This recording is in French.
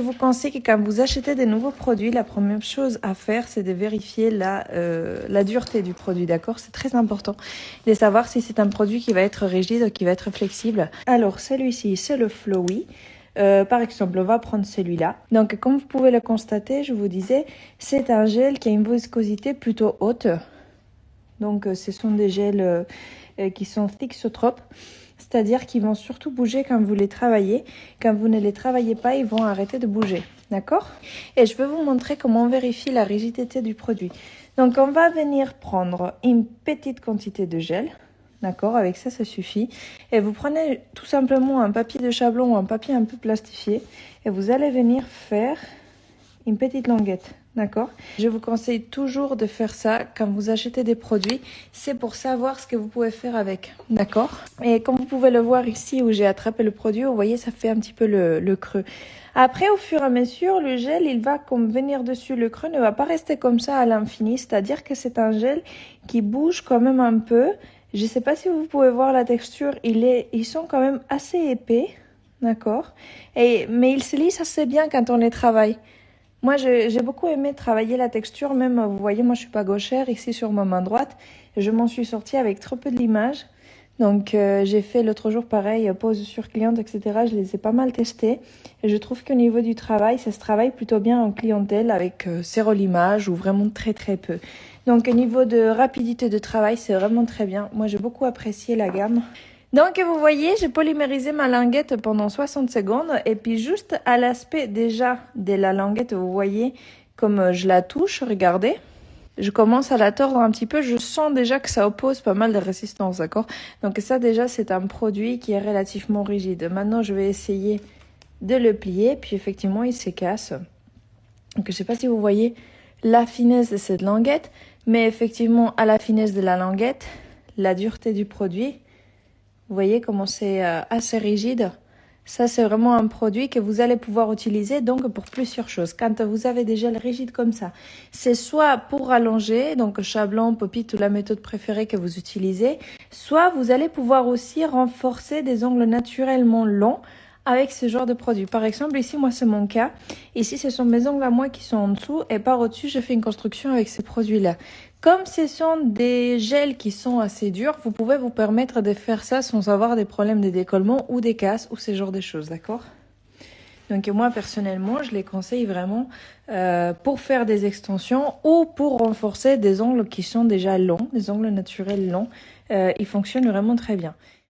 Je vous conseille que quand vous achetez des nouveaux produits, la première chose à faire, c'est de vérifier la dureté du produit, d'accord? C'est très important de savoir si c'est un produit qui va être rigide ou qui va être flexible. Alors, celui-ci, c'est le Flowy. Par exemple, on va prendre celui-là. Donc, comme vous pouvez le constater, je vous disais, c'est un gel qui a une viscosité plutôt haute. Donc, ce sont des gels qui sont thixotropes. C'est-à-dire qu'ils vont surtout bouger quand vous les travaillez. Quand vous ne les travaillez pas, ils vont arrêter de bouger. D'accord? Et je vais vous montrer comment on vérifie la rigidité du produit. Donc, on va venir prendre une petite quantité de gel. D'accord? Avec ça, ça suffit. Et vous prenez tout simplement un papier de chablon ou un papier un peu plastifié. Et vous allez venir faire une petite languette. D'accord? Je vous conseille toujours de faire ça quand vous achetez des produits. C'est pour savoir ce que vous pouvez faire avec. D'accord? Et comme vous pouvez le voir ici où j'ai attrapé le produit, vous voyez, ça fait un petit peu le creux. Après, au fur et à mesure, le gel, il va comme venir dessus. Le creux ne va pas rester comme ça à l'infini. C'est-à-dire que c'est un gel qui bouge quand même un peu. Je ne sais pas si vous pouvez voir la texture. Ils sont quand même assez épais. D'accord? Mais ils se lissent assez bien quand on les travaille. Moi, j'ai beaucoup aimé travailler la texture, même, vous voyez, moi, je suis pas gauchère, ici, sur ma main droite. Je m'en suis sortie avec trop peu de l'image. Donc, j'ai fait l'autre jour, pareil, pause sur cliente, etc. Je les ai pas mal testés. Et je trouve qu'au niveau du travail, ça se travaille plutôt bien en clientèle avec zéro l'image ou vraiment très, très peu. Donc, au niveau de rapidité de travail, c'est vraiment très bien. Moi, j'ai beaucoup apprécié la gamme. Donc, vous voyez, j'ai polymérisé ma languette pendant 60 secondes. Et puis, juste à l'aspect déjà de la languette, vous voyez, comme je la touche, regardez. Je commence à la tordre un petit peu. Je sens déjà que ça oppose pas mal de résistance, d'accord? Donc, ça, déjà, c'est un produit qui est relativement rigide. Maintenant, je vais essayer de le plier. Puis, effectivement, il se casse. Donc, je sais pas si vous voyez la finesse de cette languette. Mais effectivement, à la finesse de la languette, la dureté du produit... Vous voyez comment c'est assez rigide. Ça, c'est vraiment un produit que vous allez pouvoir utiliser donc pour plusieurs choses. Quand vous avez des gels rigides comme ça, c'est soit pour allonger, donc chablon, pop-it ou la méthode préférée que vous utilisez, soit vous allez pouvoir aussi renforcer des ongles naturellement longs avec ce genre de produit. Par exemple, ici, moi, c'est mon cas. Ici, ce sont mes ongles à moi qui sont en dessous et par au-dessus, je fais une construction avec ces produits-là. Comme ce sont des gels qui sont assez durs, vous pouvez vous permettre de faire ça sans avoir des problèmes de décollement ou des casses ou ce genre de choses, d'accord? Donc moi, personnellement, je les conseille vraiment pour faire des extensions ou pour renforcer des ongles qui sont déjà longs, des ongles naturels longs. Ils fonctionnent vraiment très bien.